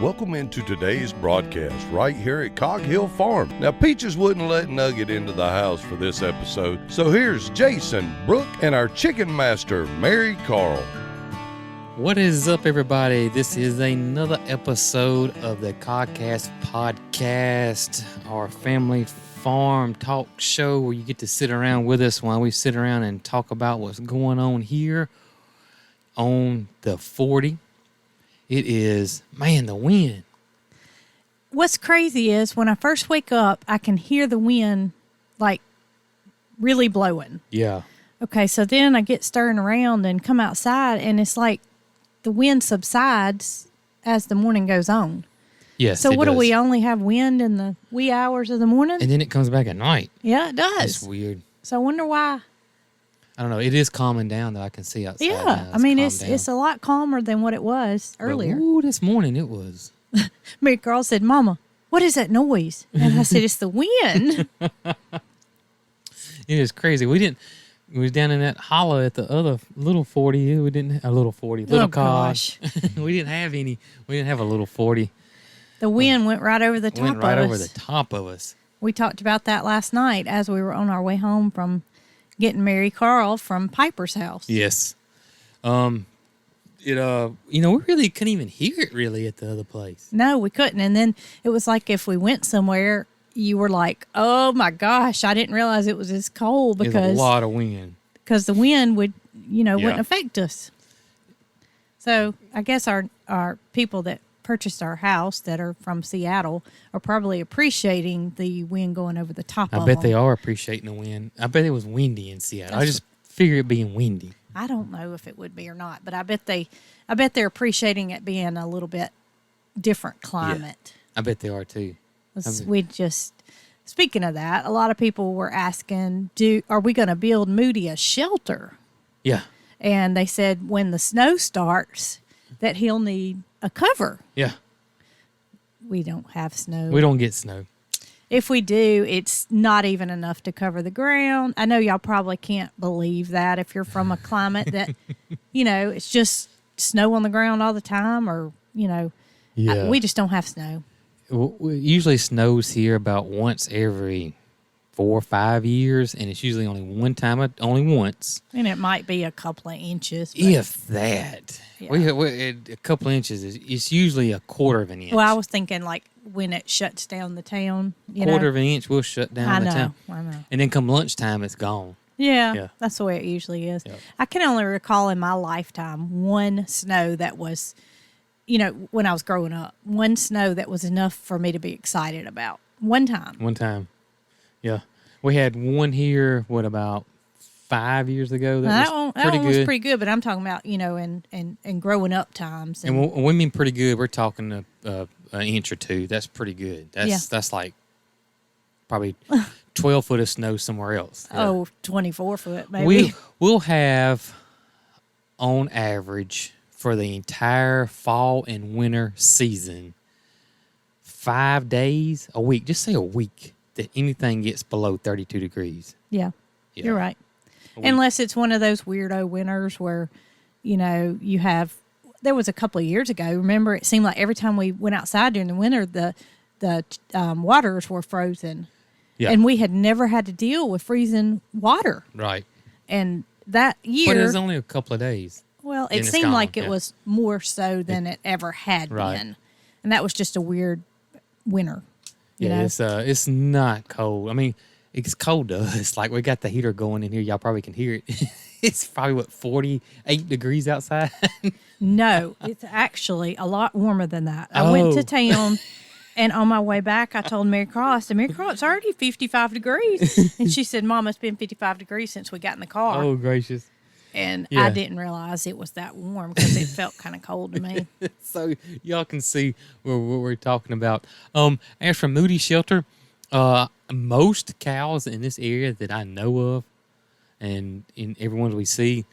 Welcome into today's broadcast right here at Cog Hill Farm. Now, Peaches wouldn't let Nugget into the house for this episode, so here's Jason, Brooke, and our chicken master, Marycarl. What is up, everybody? This is another episode of the Cogcast podcast, our family farm talk show where you get to sit around with us while we sit around and talk about what's going on here on the 40. It is, man, the wind. What's crazy is when I first wake up, I can hear the wind like really blowing. Yeah. Okay, so then I get stirring around and come outside, and it's like the wind subsides as the morning goes on. Yes. So what does. do we only have wind in the wee hours of the morning? And then it comes back at night. Yeah, it does. It's weird. So I wonder why. I don't know. It is calming down, though. I can see outside. Yeah, now. I mean, calmed it's down. a lot calmer than what it was earlier. But, ooh, this morning it was. Marycarl said, "Mama, what is that noise?" And I said, "It's the wind." It is crazy. We was down in that hollow at the other little 40. We didn't a little 40. Little gosh. We didn't have any. We didn't have a little 40. The wind went right over the top Went right of over us. the top of us. We talked about that last night as we were on our way home from getting Marycarl from Piper's house. Yes. We really couldn't even hear it really at the other place. No, we couldn't. And then it was like if we went somewhere, you were like, "Oh my gosh, I didn't realize it was this cold There's because a lot of wind. the wind would, wouldn't Yeah. affect us." So I guess our people that purchased our house that are from Seattle are probably appreciating the wind going over the top I of bet them. they are appreciating the wind. I bet it was windy in Seattle. I That's- just figure it being windy. I don't know if it would be or not, but I bet they're appreciating it being a little bit different climate. I bet they are too. Speaking of that, a lot of people were asking, are we going to build Moody a shelter? Yeah. And they said when the snow starts that he'll need a cover. Yeah. We don't have snow. We don't get snow. If we do, it's not even enough to cover the ground. I know y'all probably can't believe that if you're from a climate that, it's just snow on the ground all the time or, Yeah. we just don't have snow. It usually snows here about once every 4 or 5 years, and it's usually only only once. And it might be a couple of inches. but- If that. Yeah. A couple of inches, it's usually a quarter of an inch. Well, I was thinking like when it shuts down the town. Quarter of an inch will shut down I the know, town. I know. And then come lunchtime, it's gone. Yeah, Yeah. that's the way it usually is. Yep. I can only recall in my lifetime one snow that was, when I was growing up, one snow that was enough for me to be excited about. One time. One time. Yeah. We had one here, about 5 years ago? That was one was pretty good, but I'm talking about, in growing up times. And when we mean pretty good, we're talking an inch or two. That's pretty good. That's like probably 12 foot of snow somewhere else. Yeah. 24 foot, maybe. We'll have, on average, for the entire fall and winter season, 5 days a week. Just say a week that anything gets below 32 degrees. Yeah, Yeah. you're right. A week. Unless it's one of those weirdo winters where, you have. There was a couple of years ago. Remember, it seemed like every time we went outside during the winter, the waters were frozen, Yeah. and we had never had to deal with freezing water. Right. And that year, But it was only a couple of days. well, and it it's seemed gone, like it yeah. was more so than it ever had Right. been, and that was just a weird winter. You know? It's not cold. I mean, it's cold to us. Like we got the heater going in here. Y'all probably can hear it. It's probably 48 degrees outside. No, it's actually a lot warmer than that. I went to town, and on my way back, I told Marycarl, I said, "Marycarl, it's already 55 degrees." And she said, "Mom, it's been 55 degrees since we got in the car." Oh, gracious. And Yeah. I didn't realize it was that warm because it felt kind of cold to me. So y'all can see what we're talking about. As for Moody Shelter, most cows in this area that I know of, and in everyone we see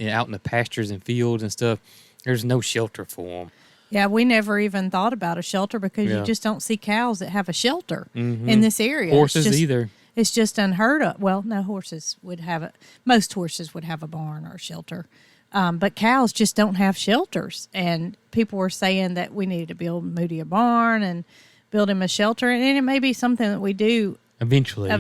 out in the pastures and fields and stuff, there's no shelter for them. Yeah, we never even thought about a shelter because Yeah. you just don't see cows that have a shelter in this area. Horses it's just, either. It's just unheard of. Well, no, horses would have it. Most horses would have a barn or a shelter. But cows just don't have shelters. And people were saying that we needed to build Moody a barn and build him a shelter. And it may be something that we do eventually,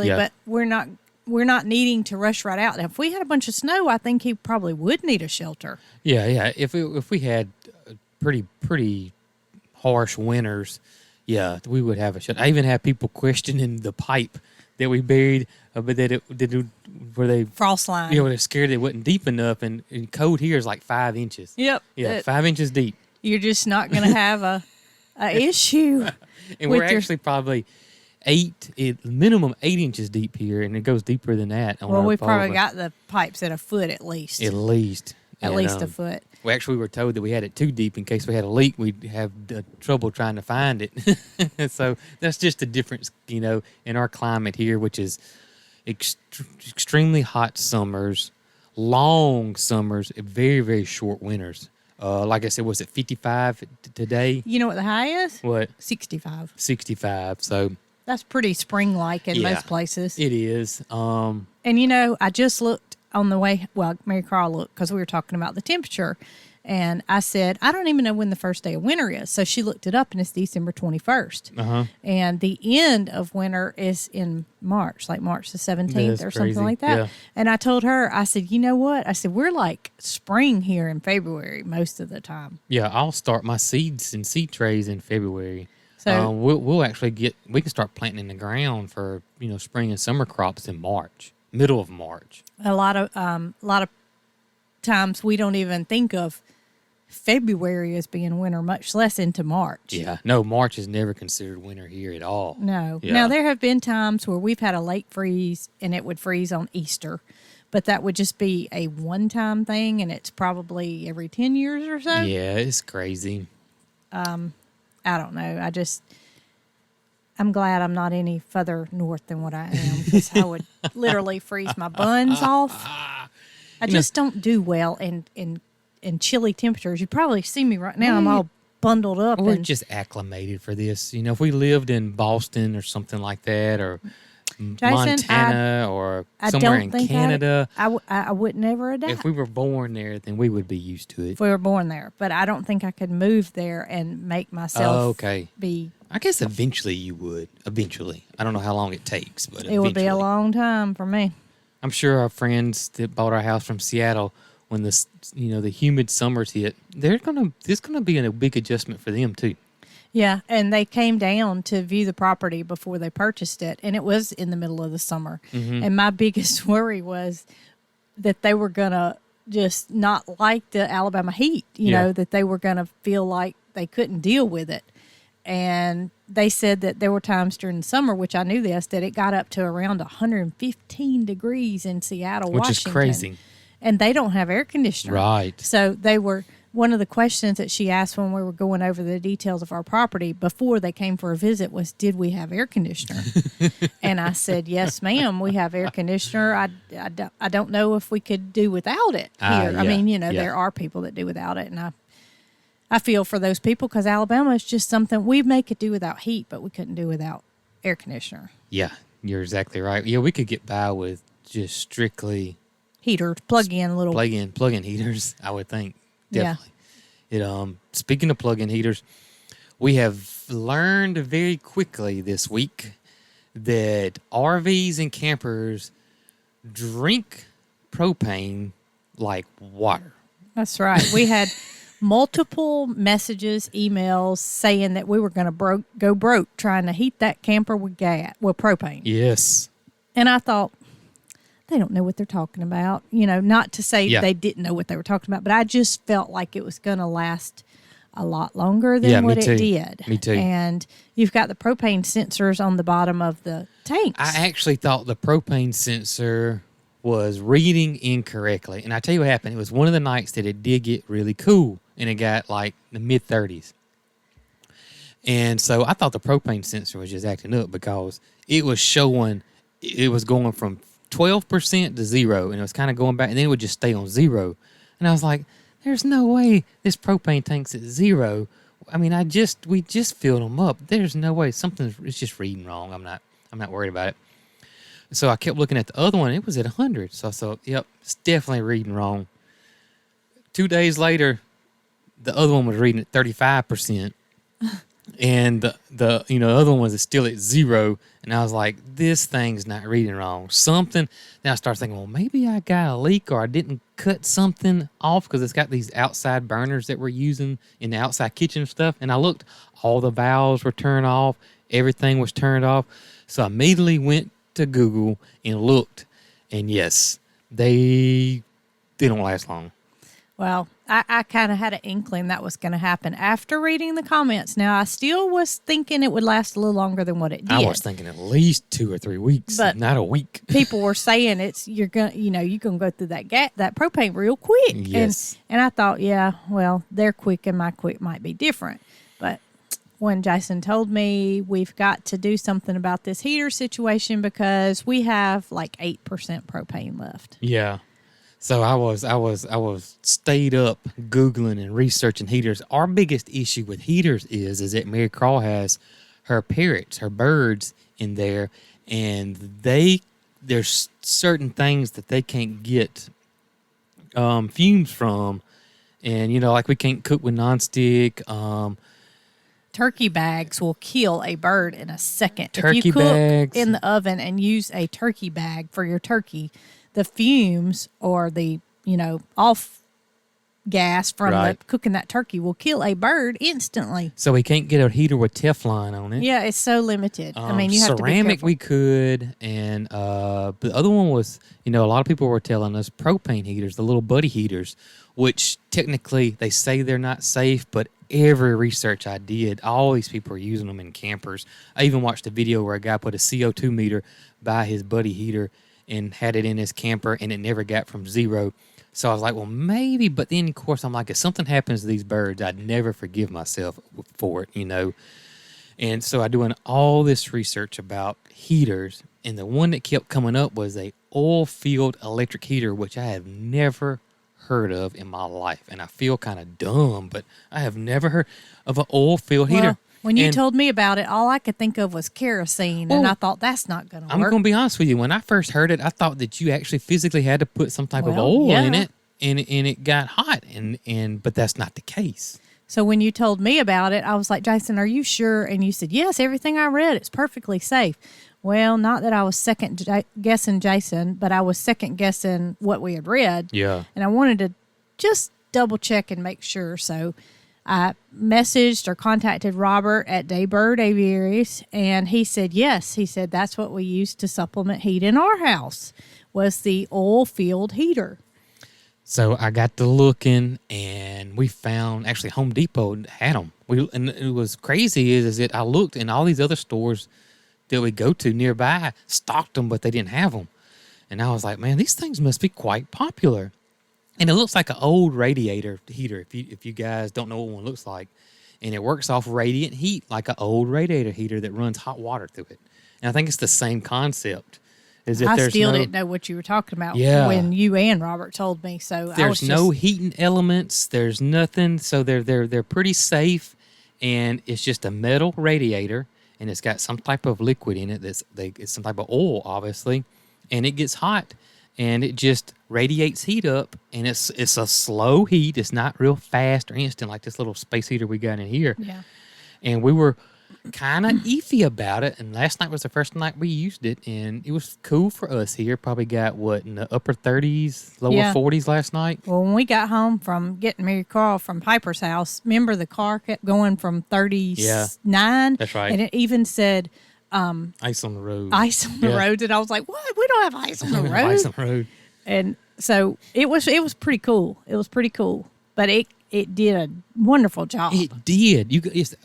yeah. but we're not needing to rush right out. Now, if we had a bunch of snow, I think he probably would need a shelter. Yeah. If we had pretty harsh winters, yeah, we would have a shelter. I even had people questioning the pipe that we buried, but were they frost line? Yeah, they're scared it wasn't deep enough, and code here is like 5 inches. Yep. Yeah, 5 inches deep. You're just not going to have a issue. And we're actually probably minimum 8 inches deep here, and it goes deeper than that. Well, we probably got the pipes at a foot at least. At least a foot. We actually were told that we had it too deep in case we had a leak. We'd have trouble trying to find it. So that's just the difference, in our climate here, which is extremely hot summers, long summers, very, very short winters. Like I said, was it 55 today? You know what the high is? What? 65. 65. So that's pretty spring-like in most places. It is. And I just looked on the way. Well, Marycarl looked because we were talking about the temperature, and I said, I don't even know when the first day of winter is. So she looked it up, and it's December 21st. And the end of winter is in March, like March the 17th or something like that. Yeah. And I told her, I said, you know what? I said, we're like spring here in February most of the time. Yeah, I'll start my seeds and seed trays in February. So we'll actually we can start planting in the ground for, spring and summer crops in March, middle of March. A lot of times we don't even think of February as being winter, much less into March. Yeah, no, March is never considered winter here at all. No. Yeah. Now, there have been times where we've had a late freeze and it would freeze on Easter, but that would just be a one-time thing, and it's probably every 10 years or so. Yeah, it's crazy. I don't know. I'm glad I'm not any further north than what I am, because I would literally freeze my buns off. I just don't do well in chilly temperatures. You probably see me right now. I'm all bundled up. We're just acclimated for this. If we lived in Boston or something like that, or Jason, Montana or somewhere in Canada, I would never adapt. If we were born there, then we would be used to it. If we were born there. But I don't think I could move there and make myself be... I guess eventually you would. Eventually. I don't know how long it takes, but it would be a long time for me. I'm sure our friends that bought our house from Seattle, when the humid summers hit, there's gonna be a big adjustment for them too. Yeah, and they came down to view the property before they purchased it, and it was in the middle of the summer. Mm-hmm. And my biggest worry was that they were gonna just not like the Alabama heat. That they were gonna feel like they couldn't deal with it. And they said that there were times during the summer, which I knew this, that it got up to around 115 degrees in Seattle, Washington. Which is crazy. And they don't have air conditioning. Right. So one of the questions that she asked when we were going over the details of our property before they came for a visit was, did we have air conditioner? And I said, yes, ma'am, we have air conditioner. I don't know if we could do without it here. Yeah, I mean, there are people that do without it, and I feel for those people, because Alabama is just something we could do without heat, but we couldn't do without air conditioner. Yeah, you're exactly right. Yeah, we could get by with just strictly heaters, plug-in heaters, I would think. Definitely. Yeah. Speaking of plug-in heaters, we have learned very quickly this week that RVs and campers drink propane like water. That's right. We had multiple messages, emails saying that we were going to go broke trying to heat that camper with propane. Yes. And I thought, they don't know what they're talking about. Not to say they didn't know what they were talking about, but I just felt like it was going to last a lot longer than what it did. Me too. And you've got the propane sensors on the bottom of the tanks. I actually thought the propane sensor was reading incorrectly. And I tell you what happened. It was one of the nights that it did get really cool, and it got like the mid-30s. And so I thought the propane sensor was just acting up, because it was showing it was going from 12% to 0, and it was kind of going back, and then it would just stay on 0. And I was like, there's no way this propane tank's at 0. I mean, we just filled them up. There's no way. It's just reading wrong. I'm not worried about it. So I kept looking at the other one. It was at 100. So I thought, yep, it's definitely reading wrong. 2 days later, the other one was reading at 35%. And the other one was still at 0. And I was like, this thing's not reading wrong. Something. Then I started thinking, well, maybe I got a leak or I didn't cut something off because it's got these outside burners that we're using in the outside kitchen and stuff. And I looked, all the valves were turned off. Everything was turned off. So I immediately went to Google and looked. And yes, they don't last long. Well, I kind of had an inkling that was going to happen after reading the comments. Now, I still was thinking it would last a little longer than what it did. I was thinking at least 2 or 3 weeks, but not a week. People were saying you're gonna go through that propane real quick. Yes. And I thought, yeah, well, their quick and my quick might be different. But when Jason told me we've got to do something about this heater situation because we have like 8% propane left. Yeah. So I was stayed up Googling and researching heaters. Our biggest issue with heaters is that Marycarl has her parrots, her birds in there, and there's certain things that they can't get fumes from, and like we can't cook with nonstick. Turkey bags will kill a bird in a second. Turkey if you cook bags in the oven and use a turkey bag for your turkey, the fumes or the, off gas from the cooking that turkey will kill a bird instantly. So we can't get a heater with Teflon on it. Yeah, it's so limited. I mean, you have ceramic to be careful. we could, and the other one was, a lot of people were telling us propane heaters, the little buddy heaters, which technically they say they're not safe, but every research I did, all these people are using them in campers. I even watched a video where a guy put a CO2 meter by his buddy heater and had it in his camper, and it never got from 0. So I was like, well, maybe. But then, of course, I'm like, if something happens to these birds, I'd never forgive myself for it, And so I'm doing all this research about heaters, and the one that kept coming up was a oil-filled electric heater, which I have never heard of in my life. And I feel kind of dumb, but I have never heard of an oil-filled heater. When you told me about it, all I could think of was kerosene, and I thought that's not going to work. I'm going to be honest with you. When I first heard it, I thought that you actually physically had to put some type of oil in it, and it got hot, but that's not the case. So when you told me about it, I was like, Jason, are you sure? And you said, yes, everything I read, it's perfectly safe. Well, not that I was second guessing Jason, but I was second guessing what we had read. Yeah. And I wanted to just double check and make sure. So I messaged or contacted Robert at Daybird Aviaries, and he said yes. He said that's what we used to supplement heat in our house was the oil-filled heater. So I got to looking, and we found actually Home Depot had them. And it was crazy is that I looked, and all these other stores that we go to nearby stocked them, but they didn't have them. And I was like, man, these things must be quite popular. And it looks like an old radiator heater, if you guys don't know what one looks like. And it works off radiant heat, like an old radiator heater that runs hot water through it. And I think it's the same concept. I still didn't know what you were talking about when you and Robert told me. So there's no heating elements. There's nothing. So they're pretty safe. And it's just a metal radiator, and it's got some type of liquid in it. It's some type of oil, obviously. And it gets hot. And it just radiates heat up, and it's a slow heat. It's not real fast or instant like this little space heater we got in here. Yeah. And we were kind of iffy about it, and last night was the first night we used it, and it was cool for us here. Probably got, in the upper 30s, lower 40s last night. Well, when we got home from getting Marycarl from Piper's house, remember the car kept going from 39? Yeah, that's right. And it even said... ice on the road. Ice on the road. And I was like, what? We don't have ice on the road. Ice on the road. And so it was pretty cool. It was pretty cool. But it did a wonderful job. It did.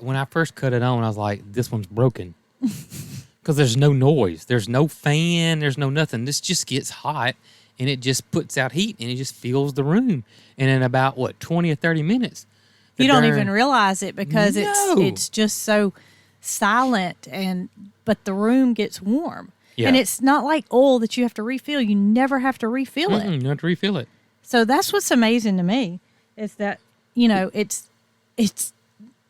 When I first cut it on, I was like, this one's broken. Because there's no noise. There's no fan. There's no nothing. This just gets hot, and it just puts out heat, and it just fills the room. And in about, 20 or 30 minutes. You don't even realize it because it's just so silent, but the room gets warm. Yeah. And it's not like oil that you have to refill. You never have to refill it. You don't have to refill it. So that's what's amazing to me is that, it's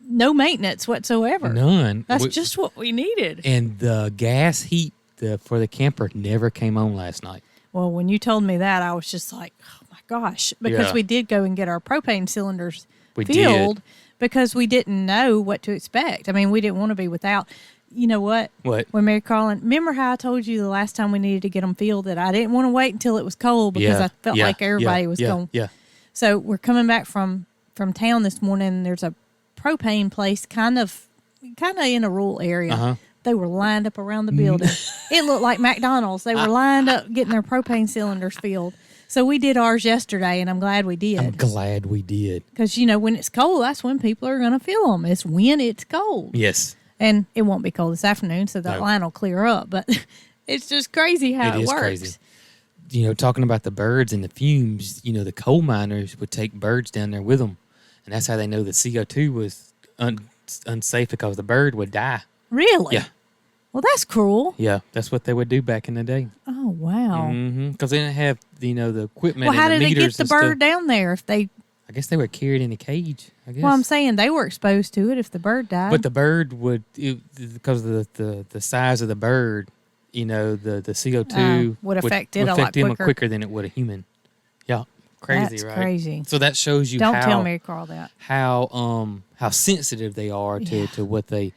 no maintenance whatsoever. None. That's just what we needed. And the gas heat for the camper never came on last night. Well, when you told me that, I was just like, oh, my gosh, because Yeah. we did go and get our propane cylinders We filled did. because we didn't know what to expect. I mean, we didn't want to be without. You know what? What? When Marycarl, remember how I told you the last time we needed to get them filled that I didn't want to wait until it was cold because I felt like everybody was going. Yeah. So we're coming back from town this morning, and there's a propane place kind of in a rural area. Uh-huh. They were lined up around the building. It looked like McDonald's. They were lined up getting their propane cylinders filled. So we did ours yesterday, and I'm glad we I'm did. glad we did. Because, when it's cold, that's when people are going to fill them. It's when it's cold. Yes. And it won't be cold this afternoon, so that No. line will clear up. But it's just crazy how it is works. crazy. Talking about the birds and the fumes, the coal miners would take birds down there with them. And that's how they know the CO2 was unsafe, because the bird would die. Really? Yeah. Well, that's cruel. Yeah, that's what they would do back in the day. Oh, wow. Because they didn't have, the equipment Well, how and the did they get meters the and stuff. bird down there if they... I guess they were carried in a cage, I guess. Well, I'm saying they were exposed to it if the bird died. But the bird would, because of the size of the bird, the CO2 would affect it a lot affect them quicker. quicker than it would a human. Yeah, crazy, That's right? crazy. So that shows you Don't how tell Marycarl that. how sensitive they are to what they.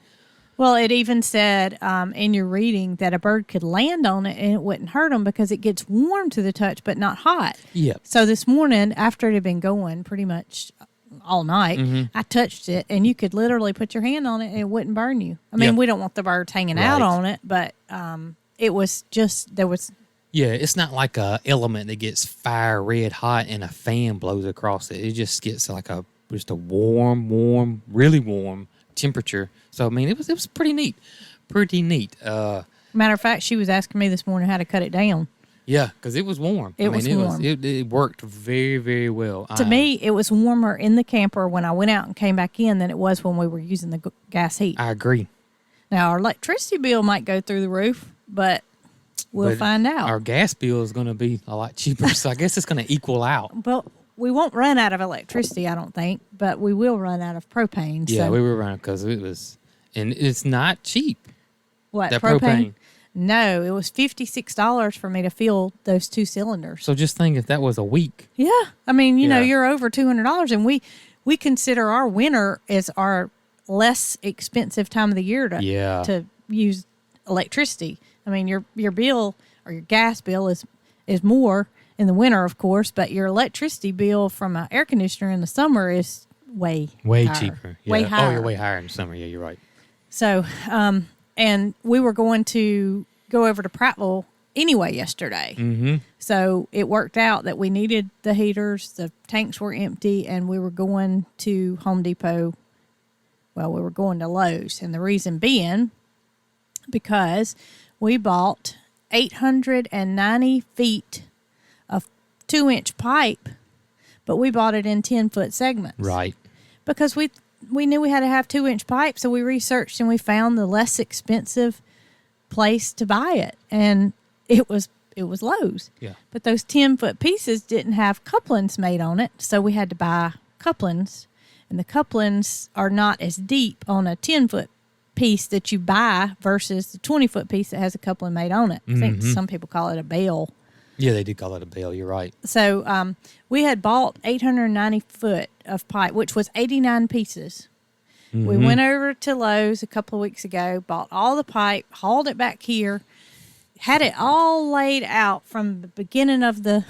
Well, it even said in your reading that a bird could land on it and it wouldn't hurt them because it gets warm to the touch but not hot. Yeah. So this morning, after it had been going pretty much all night, I touched it, and you could literally put your hand on it and it wouldn't burn you. I mean, Yep. we don't want the birds hanging out Right. on it, but it was just, there was... Yeah, it's not like a element that gets fire red hot and a fan blows across it. It just gets like just a warm, really warm temperature. So I mean, it was pretty neat, Matter of fact, she was asking me this morning how to cut it down. Yeah, because it was warm. It was warm. It worked very, very well. To me, it was warmer in the camper when I went out and came back in than it was when we were using the gas heat. I agree. Now, our electricity bill might go through the roof, but we'll But find out. Our gas bill is going to be a lot cheaper, so I guess it's going to equal out. Well, we won't run out of electricity, I don't think, but we will run out of propane. Yeah, so. we were running because it was, and it's not cheap. What, that propane? propane. No, it was $56 for me to fill those 2 cylinders. So just think if that was a week. Yeah. I mean, you know, Yeah. you're over $200, and we consider our winter as our less expensive time of the year to use electricity. I mean, your bill or your gas bill is more in the winter, of course, but your electricity bill from an air conditioner in the summer is way higher. Cheaper. Yeah. Way higher. Oh, you're way higher in the summer. Yeah, you're right. So, and we were going to go over to Prattville anyway yesterday. Mm-hmm. So it worked out that we needed the heaters, the tanks were empty, and we were going to Home Depot. Well, we were going to Lowe's, and the reason being because we bought 890 feet of 2-inch pipe, but we bought it in 10-foot segments. Right. Because we knew we had to have 2-inch pipe, so we researched and we found the less expensive place to buy it, and it was Lowe's. Yeah. But those 10-foot pieces didn't have couplings made on it, so we had to buy couplings, and the couplings are not as deep on a 10-foot piece that you buy versus the 20-foot piece that has a coupling made on it. I think some people call it a bale. Yeah, they do call it a bale. You're right. So we had bought 890 foot of pipe, which was 89 pieces. We went over to Lowe's a couple of weeks ago, bought all the pipe, hauled it back here, had it all laid out from the beginning of the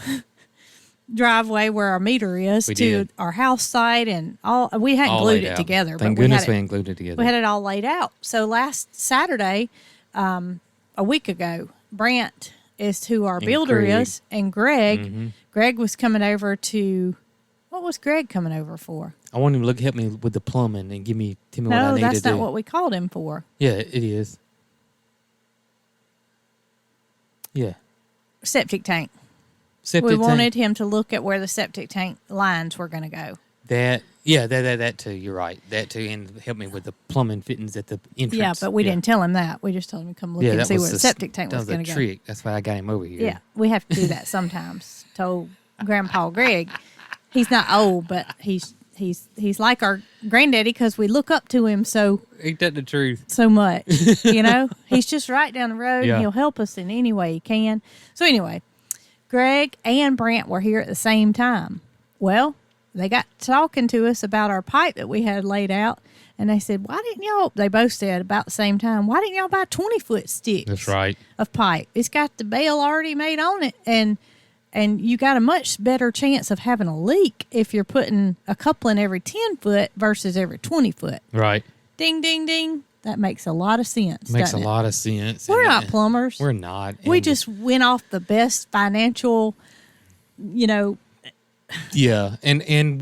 driveway where our meter is to our house site, and all. We hadn't All glued laid it out. together. Thank but goodness we hadn't glued it together. We had it all laid out. So last Saturday, a week ago, Brant is who our builder Greg. is, and Greg. Greg was coming over to. What was Greg coming over for? I want him to help me with the plumbing and tell me what I No, need to do. that's not what we called him for. Yeah, it is. Yeah. Septic tank. Septic We tank. wanted him to look at where the septic tank lines were going to go. That too. You're right. That too, and help me with the plumbing fittings at the entrance. Yeah, but we didn't tell him that. We just told him to come look and that see was where the the septic tank that was was going the to go. trick. That's why I got him over here. Yeah, we have to do that sometimes. Told Grandpa Greg, he's not old, but he's like our granddaddy because we look up to him so Ain't that the truth? much. You know, he's just right down the road, Yeah. and he'll help us in any way he can. So anyway, Greg and Brant were here at the same time. Well, they got talking to us about our pipe that we had laid out, and they said, why didn't y'all, they both said about the same time, why didn't y'all buy 20-foot sticks That's right. of pipe? It's got the bail already made on it, and you got a much better chance of having a leak if you're putting a coupling every 10 foot versus every 20 foot. Right. Ding, ding, ding. That makes a lot of sense. Makes a lot of sense. We're not plumbers. We're not. We just went off the best financial, Yeah, and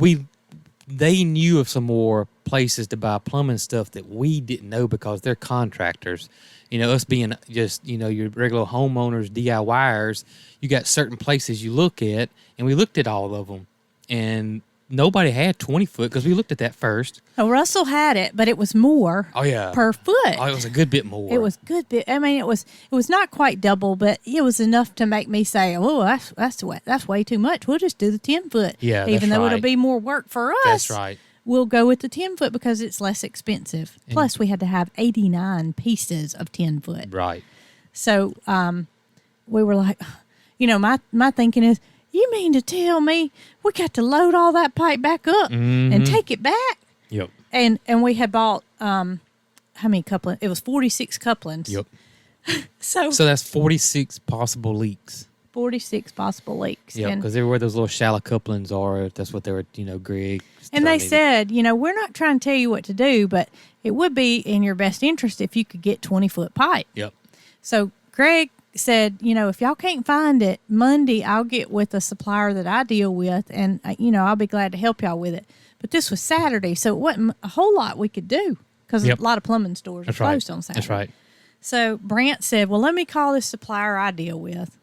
they knew of some more places to buy plumbing stuff that we didn't know because they're contractors. Us being just, your regular homeowners, DIYers, you got certain places you look at, and we looked at all of them, and nobody had 20 foot because we looked at that first. Oh, Russell had it, but it was more per foot. Oh, it was a good bit more. It was a good bit. I mean, it was not quite double, but it was enough to make me say, oh, that's way too much. We'll just do the 10 foot. Yeah, even though right. it'll be more work for us. That's right. We'll go with the 10 foot because it's less expensive. Plus, we had to have 89 pieces of 10 foot. Right. So we were like, my thinking is, you mean to tell me we got to load all that pipe back up and take it back? Yep. And we had bought, how many couplings? It was 46 couplings. Yep. So that's 46 possible leaks. 46 possible leaks. Yeah, because everywhere those little shallow couplings are, that's what they were, Greg. And they said, we're not trying to tell you what to do, but it would be in your best interest if you could get 20-foot pipe. Yep. So Greg said, if y'all can't find it, Monday I'll get with a supplier that I deal with, and, I'll be glad to help y'all with it. But this was Saturday, so it wasn't a whole lot we could do because a lot of plumbing stores are closed on Saturday. That's right. So Brant said, well, let me call this supplier I deal with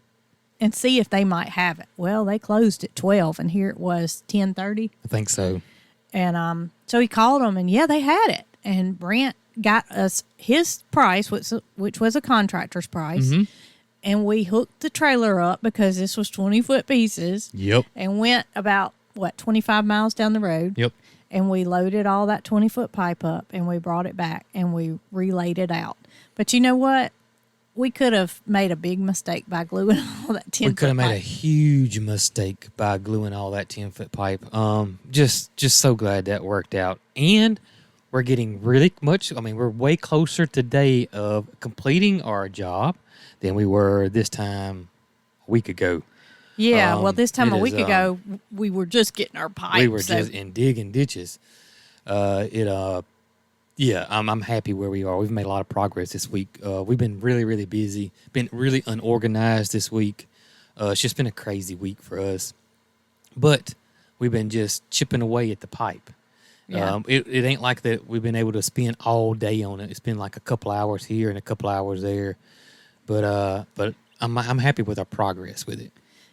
and see if they might have it. Well, they closed at 12, and here it was 10:30. I think so. And so he called them, and, they had it. And Brant got us his price, which was a contractor's price. Mm-hmm. And we hooked the trailer up because this was 20-foot pieces. Yep. And went about, 25 miles down the road. Yep. And we loaded all that 20-foot pipe up, and we brought it back, and we relayed it out. But you know what? We could have made a big mistake by gluing all that 10-foot pipe. We could have made a huge mistake by gluing all that 10-foot pipe. Just so glad that worked out. And we're getting really much, we're way closer today of completing our job than we were this time a week ago. Yeah, this time a week ago, we were just getting our pipes. We were just digging ditches. Yeah, I'm happy where we are. We've made a lot of progress this week. We've been really, really busy, been really unorganized this week. It's just been a crazy week for us. But we've been just chipping away at the pipe. Yeah. It ain't like that we've been able to spend all day on it. It's been like a couple hours here and a couple hours there. But I'm happy with our progress with it.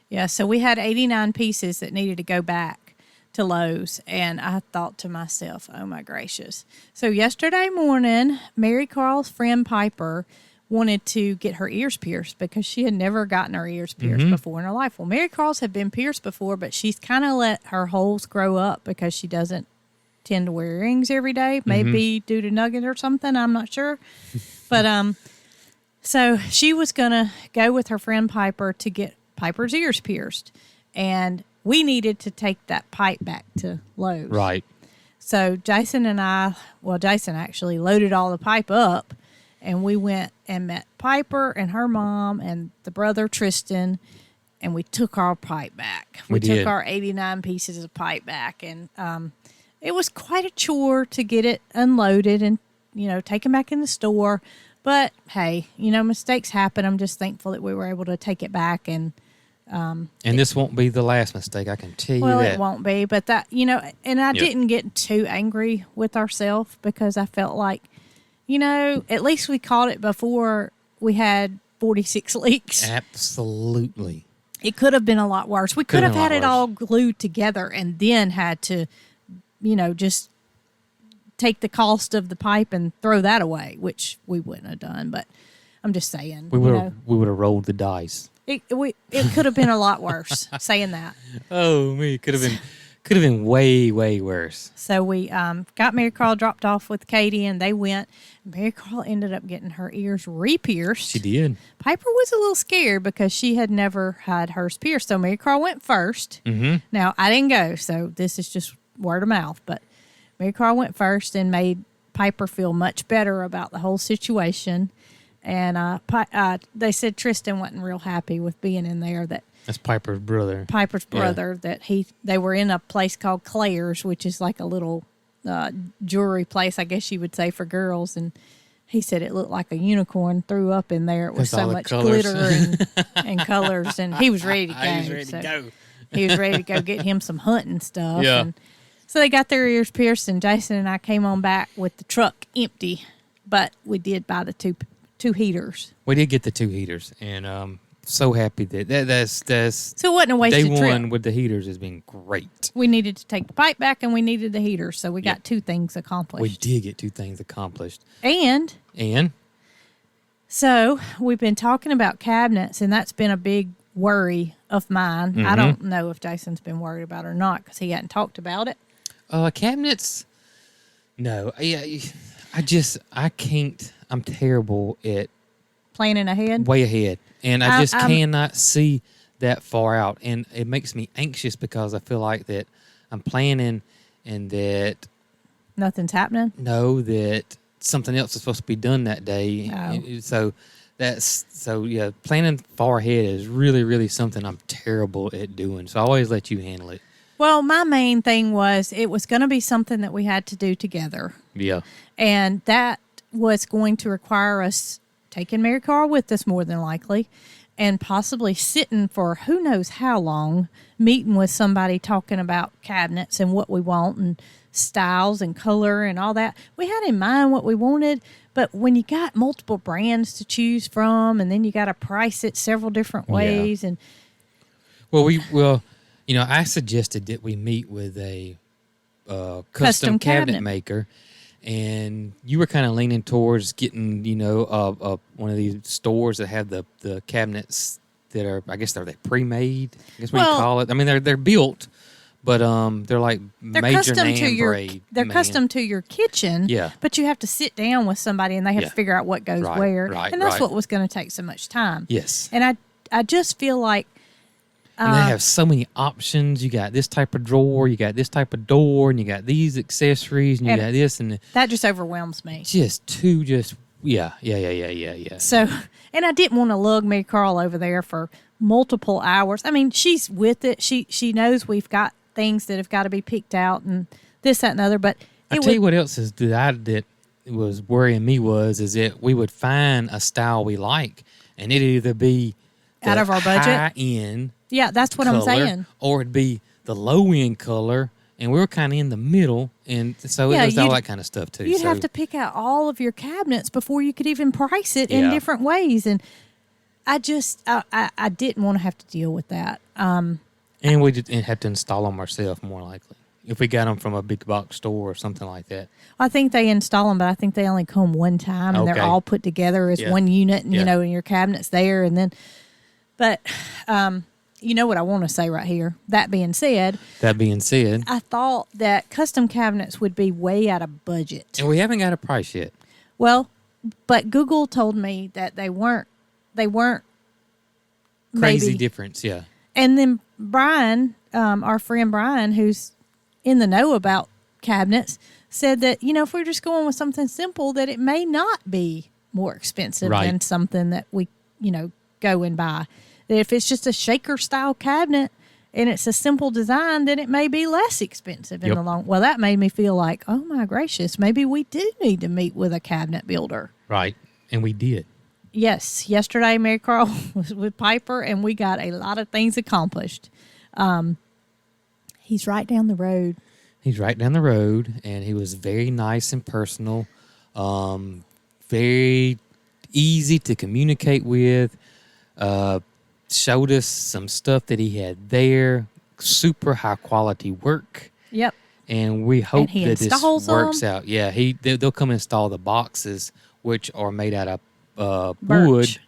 Yeah, so we had 89 pieces that needed to go back to Lowe's, and I thought to myself, oh my gracious. So yesterday morning, Marycarl's friend Piper wanted to get her ears pierced because she had never gotten her ears pierced before in her life. Well, Marycarl's had been pierced before, but she's kind of let her holes grow up because she doesn't tend to wear earrings every day, maybe due to Nugget or something, I'm not sure. But so she was going to go with her friend Piper to get Piper's ears pierced, and we needed to take that pipe back to Lowe's. Right. So Jason actually loaded all the pipe up, and we went and met Piper and her mom and the brother Tristan, and we took our pipe back. We took our 89 pieces of pipe back, and it was quite a chore to get it unloaded and, take it back in the store. But, hey, mistakes happen. I'm just thankful that we were able to take it back. And this won't be the last mistake, I can tell you that. Well, it won't be. But that, and I didn't get too angry with ourselves because I felt like, at least we caught it before we had 46 leaks. Absolutely. It could have been a lot worse. We could have had it all glued together and then had to, just take the cost of the pipe and throw that away, which we wouldn't have done. But I'm just saying. We would have rolled the dice. It could have been a lot worse, saying that. Oh, me. Could Could have been way, way worse. So we got Marycarl dropped off with Katie, and they went. Marycarl ended up getting her ears re-pierced. She did. Piper was a little scared because she had never had hers pierced. So Marycarl went first. Mm-hmm. Now, I didn't go, so this is just word of mouth. But Marycarl went first and made Piper feel much better about the whole situation. And they said Tristan wasn't real happy with being in there. That's Piper's brother. That they were in a place called Claire's, which is like a little jewelry place, I guess you would say, for girls. And he said it looked like a unicorn threw up in there. It was so much glitter and colors, and he was ready to go. He was ready to go. He was ready to go get him some hunting stuff. Yeah. And so they got their ears pierced, and Jason and I came on back with the truck empty, but we did buy the two heaters. We did get the 2 heaters, and so happy that's So it wasn't a wasted day trip. one with the heaters has been great. We needed to take the pipe back, and we needed the heaters, so we got 2 things accomplished. We did get 2 things accomplished. And so we've been talking about cabinets, and that's been a big worry of mine. Mm-hmm. I don't know if Jason's been worried about it or not because he hadn't talked about it. Cabinets, no. I can't. I'm terrible at Planning ahead? way ahead, and I just cannot see that far out, and it makes me anxious because I feel like that I'm planning and that Nothing's happening? that something else is supposed to be done that day. Oh. So planning far ahead is really, really something I'm terrible at doing. So I always let you handle it. Well, my main thing was it was going to be something that we had to do together. Yeah. And that was going to require us taking Marycarl with us more than likely and possibly sitting for who knows how long, meeting with somebody talking about cabinets and what we want and styles and color and all that. We had in mind what we wanted, but when you got multiple brands to choose from and then you got to price it several different ways. And I suggested that we meet with a custom cabinet maker. And you were kind of leaning towards getting, one of these stores that have the cabinets that are, I guess they're pre-made. I guess what you call it. I mean, they're built, but they're like major name grade. They're custom to your kitchen. Yeah. But you have to sit down with somebody and they have to figure out what goes where. And that's what was going to take so much time. Yes. And I just feel like. And they have so many options. You got this type of drawer, you got this type of door, and you got these accessories, and you got this, and that just overwhelms me. Yeah. So, and I didn't want to lug Marycarl over there for multiple hours. I mean, she's with it. She knows we've got things that have got to be picked out, and this, that, and the other. But I tell you what else is that was worrying me is that we would find a style we like, and it'd either be out of our budget, high end. Yeah, that's what color, I'm saying. Or it'd be the low end color, and we were kind of in the middle, and so it was all that kind of stuff too. You'd have to pick out all of your cabinets before you could even price it in different ways, and I just I didn't want to have to deal with that. And we didn't have to install them ourselves, more likely, if we got them from a big box store or something like that. I think they install them, but I think they only come one time, and they're all put together as one unit, and and your cabinet's there, and then, but. You know what I want to say right here. That being said, I thought that custom cabinets would be way out of budget. And we haven't got a price yet. Well, but Google told me that they weren't crazy maybe. Difference, yeah. And then Brian, our friend Brian, who's in the know about cabinets, said that, if we're just going with something simple, that it may not be more expensive than something that we, go and buy. That if it's just a shaker style cabinet and it's a simple design, then it may be less expensive in the long. Well, that made me feel like, oh my gracious, maybe we do need to meet with a cabinet builder. Right, and we did. Yes, yesterday Marycarl was with Piper, and we got a lot of things accomplished. He's right down the road. And he was very nice and personal, very easy to communicate with. Showed us some stuff that he had there, super high quality work. Yep. And we hope that this works them. out. Yeah, they'll come install the boxes, which are made out of Birch.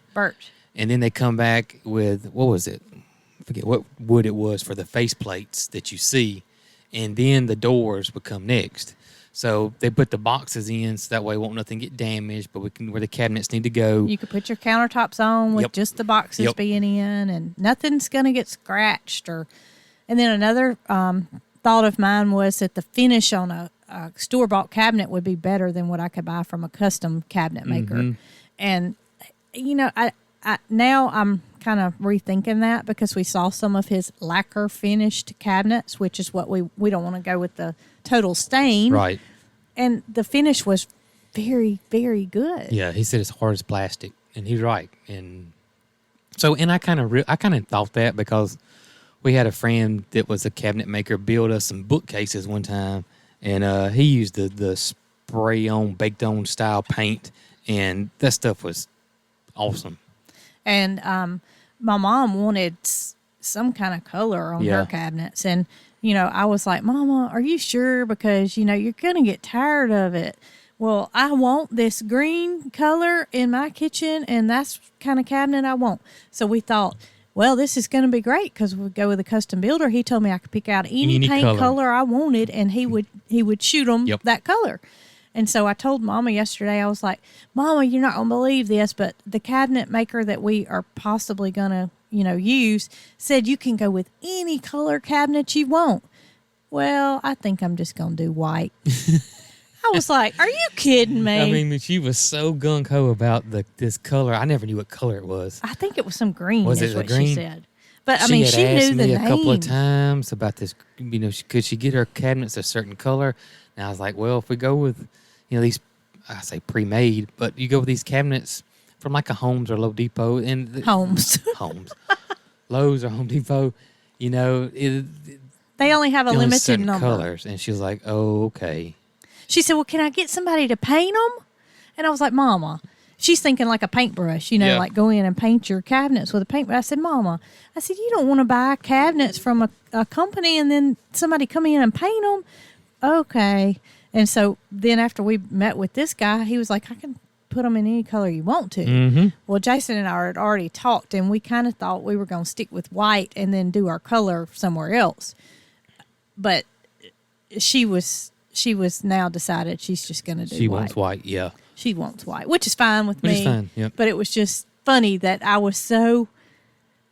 And then they come back with, what was it? I forget what wood it was for the face plates that you see. and then the doors would come next. So they put the boxes in so that way won't nothing get damaged, but we can where the cabinets need to go. You could put your countertops on with Yep. just the boxes Yep. being in, and nothing's going to get scratched. And then another thought of mine was that the finish on a store-bought cabinet would be better than what I could buy from a custom cabinet maker. Mm-hmm. And, you know, I now I'm kind of rethinking that because we saw some of his lacquer finished cabinets, which is what we don't want to go with the total stain. Right. And the finish was very, very good. Yeah, he said it's hard as plastic, and he's right. And so, and I kind of thought that because we had a friend that was a cabinet maker build us some bookcases one time, and he used the spray on, baked on style paint, and that stuff was awesome. And my mom wanted some kind of color on her cabinets. And, you know, I was like, Mama, are you sure? Because, you know, you're going to get tired of it. Well, I want this green color in my kitchen, and that's kind of cabinet I want. So we thought, well, this is going to be great because we go with a custom builder. He told me I could pick out any paint color I wanted, and he would shoot them that color. And so I told Mama yesterday, I was like, Mama, you're not going to believe this, but the cabinet maker that we are possibly going to, you know, use said you can go with any color cabinet you want. Well, I think I'm just going to do white. I was like, are you kidding me? I mean, she was so gung-ho about this color. I never knew what color it was. I think it was some green, Was is it what green? she said. But, She she had asked knew the me a name. couple of times about this, you know, could she get her cabinets a certain color? And I was like, well, if we go with, you know, these, I say pre-made, but you go with these cabinets from like a Homes or Lowe Depot. And Homes. Lowe's or Home Depot, you know. They only have a only limited certain number. colors. And she was like, oh, okay. She said, well, can I get somebody to paint them? And I was like, Mama. She's thinking like a paintbrush, you know, like go in and paint your cabinets with a paintbrush. I said, Mama, you don't want to buy cabinets from a company and then somebody come in and paint them? Okay. And so then after we met with this guy, he was like, I can put them in any color you want to. Mm-hmm. Well, Jason and I had already talked, and we kind of thought we were going to stick with white and then do our color somewhere else. But she was now decided she's just going to do white. She wants white, yeah. She wants white, which is fine with me. Which is fine, yep. But it was just funny that I was so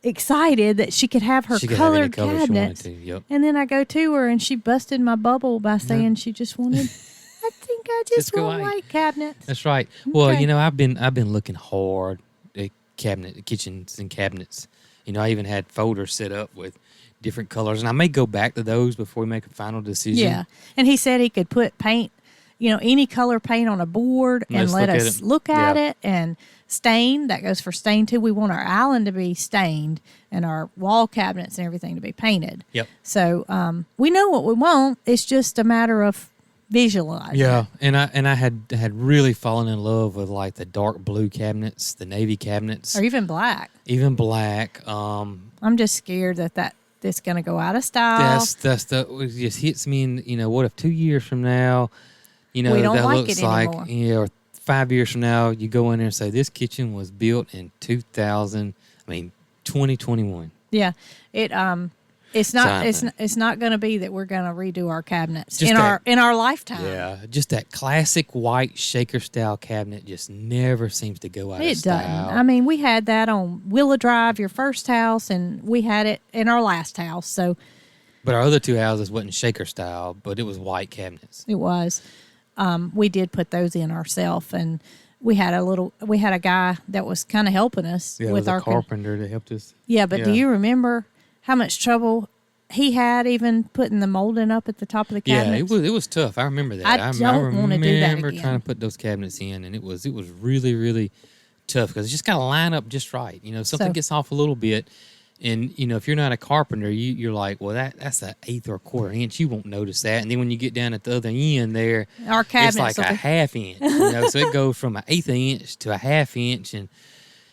excited that she could have her colored cabinets. Yep. And then I go to her and she busted my bubble by saying she just wanted, I think I just want white cabinets. That's right. Well, you know, I've been looking hard at kitchens and cabinets. You know, I even had folders set up with different colors, and I may go back to those before we make a final decision. Yeah. And he said he could put paint, you know, any color paint on a board and let us look at it and stain. That goes for stain too. We want our island to be stained and our wall cabinets and everything to be painted. Yep. So we know what we want. It's just a matter of visualizing. Yeah, and I had really fallen in love with like the dark blue cabinets, the navy cabinets, Or even black. even black. I'm just scared that it's going to go out of style. It just hits me in, you know, what if 2 years from now, you know, We don't that like looks it like, anymore. you know, or 5 years from now, you go in there and say, this kitchen was built in 2021. Yeah. It's not going to be that we're going to redo our cabinets Just in that- our lifetime. Yeah, just that classic white shaker style cabinet just never seems to go out of It style. doesn't. I mean, we had that on Willow Drive, your first house, and we had it in our last house. So But our other two houses wasn't shaker style, but it was white cabinets. it was. We did put those in ourselves, and we had a guy that was kind of helping us Yeah, with it our was a carpenter that helped us. Yeah, but do Yeah. you remember how much trouble he had even putting the molding up at the top of the Yeah, cabinets? it was tough. I remember that. I don't wanna do that remember again. trying to put those cabinets in, and it was really, really tough because it's just got to line up just right. You know, something gets off a little bit, and you know, if you're not a carpenter, you're like, well, that's an eighth or a quarter inch. You won't notice that, and then when you get down at the other end there, Our cabinets it's like a half inch. You know, so it goes from an eighth inch to a half inch, and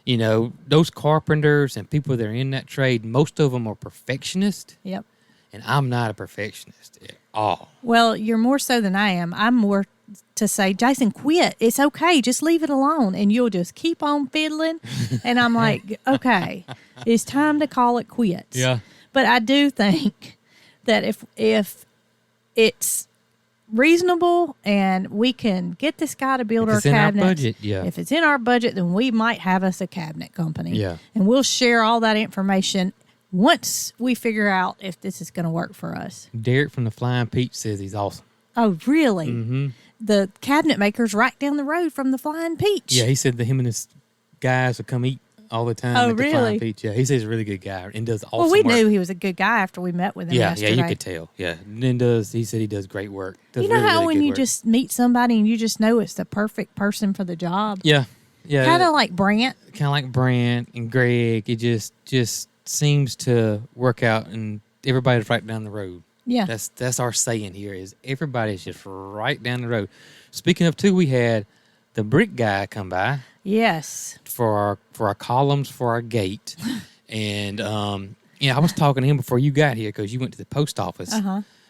you know, those carpenters and people that are in that trade, most of them are perfectionists. Yep. And I'm not a perfectionist at all. Well, you're more so than I am. I'm more to say, Jason, quit. It's okay. Just leave it alone. And you'll just keep on fiddling. And I'm like, okay, it's time to call it quits. Yeah. But I do think that if it's reasonable, and we can get this guy to build our If it's in our cabinets. budget, yeah. If it's in our budget, then we might have us a cabinet company. Yeah. And we'll share all that information once we figure out if this is going to work for us. Derek from the Flying Peach says he's awesome. Oh, really? Mm-hmm. The cabinet maker's right down the road from the Flying Peach. Yeah, he said that him and his guys would come eat all the time Oh, at the really? Flying Peach. Yeah, he says he's a really good guy and does awesome Well, we work. knew he was a good guy after we met with him yesterday. Yeah, you could tell. Yeah, and then he said he does great work. Does You know really, how really when good you work. just meet somebody and you just know it's the perfect person for the job? Yeah. Kind of like Brant. Kind of like Brant and Greg. It just seems to work out, and everybody's right down the road. Yeah. That's our saying here is everybody's just right down the road. Speaking of too, we had the brick guy come by Yes. for our columns for our gate, and I was talking to him before you got here because you went to the post office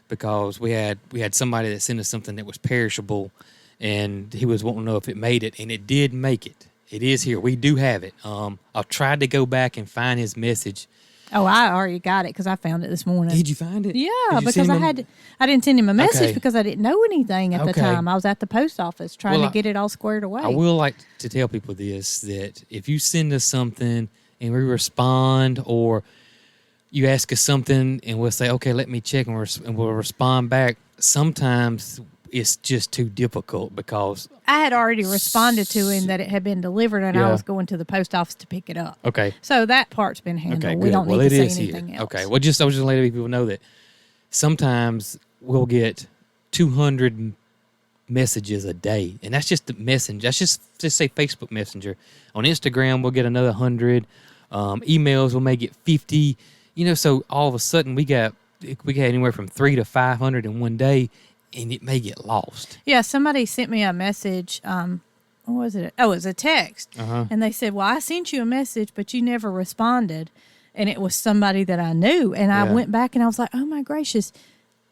because we had somebody that sent us something that was perishable, and he was wanting to know if it made it, and it did make it. It is here. We do have it. I tried to go back and find his message. Oh, I already got it because I found it this morning. Did you find it? Yeah, Did you because send I him didn't send him a message Okay. because I didn't know anything at the Okay. time. I was at the post office trying Well, to get it all squared away. I will like to tell people this, that if you send us something and we respond, or you ask us something and we'll say, okay, let me check, and we'll respond back, sometimes it's just too difficult because... I had already responded to him that it had been delivered and I Yeah. was going to the post office to pick it up. Okay. So that part's been handled. Okay, We good. don't Well, need it to say is anything here. else. Okay. Well, I was just letting people know that sometimes we'll get 200 messages a day, and that's just the messenger. That's just say Facebook Messenger. On Instagram, we'll get another 100. Emails, we may get 50. So all of a sudden we got anywhere from 300 to 500 in one day, and it may get lost. Yeah, somebody sent me a message. What was it? Oh, it was a text. And they said, well, I sent you a message, but you never responded. And it was somebody that I knew. And I Yeah. went back and I was like, oh, my gracious,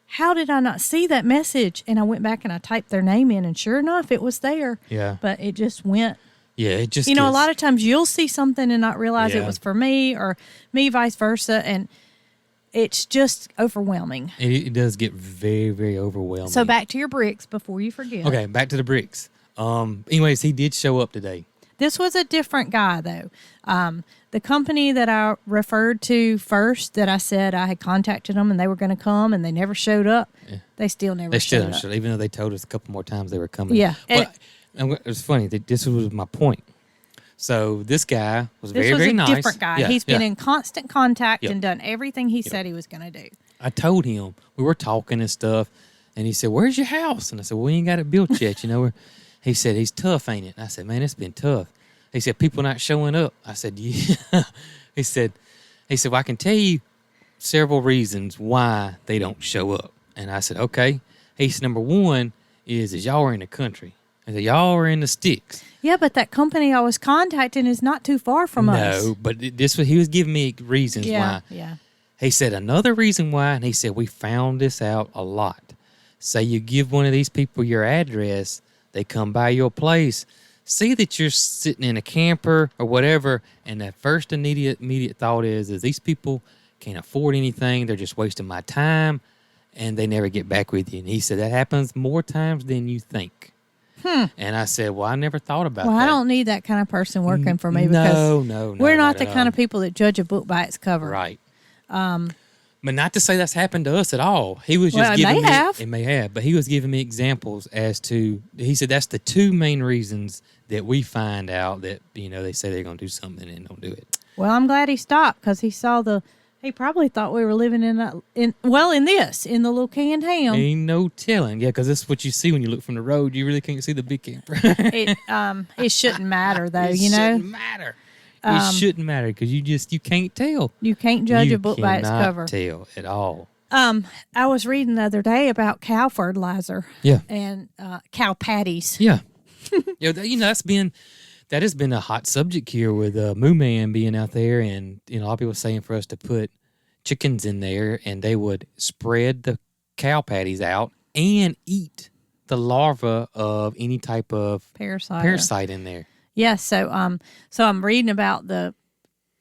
how did I not see that message? And I went back and I typed their name in, and sure enough, it was there. Yeah. But it just went. Yeah, it just A gets- lot of times you'll see something and not realize it Yeah. was for me, or me vice versa. And it's just overwhelming. it does get very, very overwhelming. So back to your bricks before you forget. Okay, back to the bricks. Anyways, he did show up today. This was a different guy, though. The company that I referred to first, that I said I had contacted them and they were going to come, and they never showed up. Yeah. They still never They still showed up. even though they told us a couple more times they were coming. Yeah. And it was funny that this was my point. So this guy was This very, was very a nice. different guy. Yeah, He's been yeah. in constant contact Yep. and done everything he said he was going to do. I told him, we were talking and stuff, and he said, "Where's your house?" And I said, "Well, we ain't got it built yet, He said, "He's tough, ain't it?" And I said, "Man, it's been tough." He said, "People not showing up." I said, "Yeah." He said, "Well, I can tell you several reasons why they don't show up." And I said, "Okay." He said, "Number one is y'all are in the country. I said, y'all are in the sticks." Yeah, but that company I was contacting is not too far from us. No, but he was giving me reasons Yeah, why. yeah. He said another reason why, and he said we found this out a lot. Say you give one of these people your address, they come by your place, see that you're sitting in a camper or whatever, and the first immediate thought is these people can't afford anything, they're just wasting my time, and they never get back with you. And he said that happens more times than you think. And I said, well, I never thought about Well, that. I don't need that kind of person working for me because No, we're not not the at kind all. of people that judge a book by its cover. Right. But not to say that's happened to us at all. He was just Well, it giving may me have. it may have, but he was giving me examples as to he said that's the two main reasons that we find out that they say they're going to do something and don't do it. Well, I'm glad he stopped because he saw he probably thought we were living in the little canned ham. Ain't no telling. Yeah, because that's what you see when you look from the road. You really can't see the big camper. It shouldn't matter though, It you know. shouldn't matter. It shouldn't matter because you can't tell. You can't judge You a book by its cannot cover. tell at all. I was reading the other day about cow fertilizer. Yeah. And cow patties. Yeah. That has been a hot subject here with Moo Man being out there, and a lot of people saying for us to put chickens in there, and they would spread the cow patties out and eat the larva of any type of Parasite. parasite in there. Yes. So I'm reading about the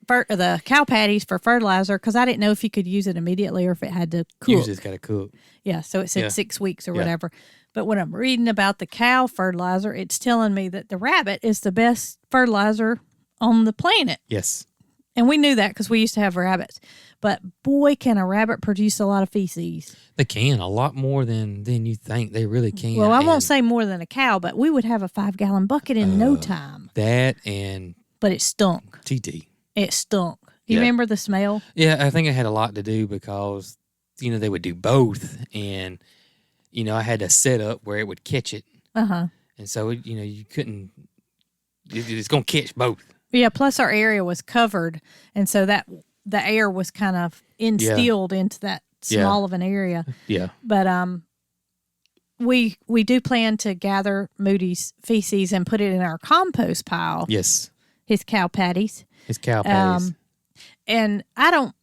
the cow patties for fertilizer because I didn't know if you could use it immediately or if it had to cook. Usually it's got to cook. Yeah, so it said 6 weeks or Yeah. whatever. But when I'm reading about the cow fertilizer, it's telling me that the rabbit is the best fertilizer on the planet. Yes. And we knew that because we used to have rabbits. But boy, can a rabbit produce a lot of feces. They can, a lot more than you think. They really can. Well, I won't And say more than a cow, but we would have a 5-gallon bucket in no time. that and But it stunk. TT. It stunk. Do you Yeah. remember the smell? Yeah, I think it had a lot to do because, they would do both. And, I had a setup where it would catch it. Uh-huh. And so, you couldn't, it's going to catch both. Yeah, plus our area was covered, and so that the air was kind of instilled into that small of an area. Yeah. But we do plan to gather Moody's feces and put it in our compost pile. Yes. His cow patties. His cow patties. And I don't,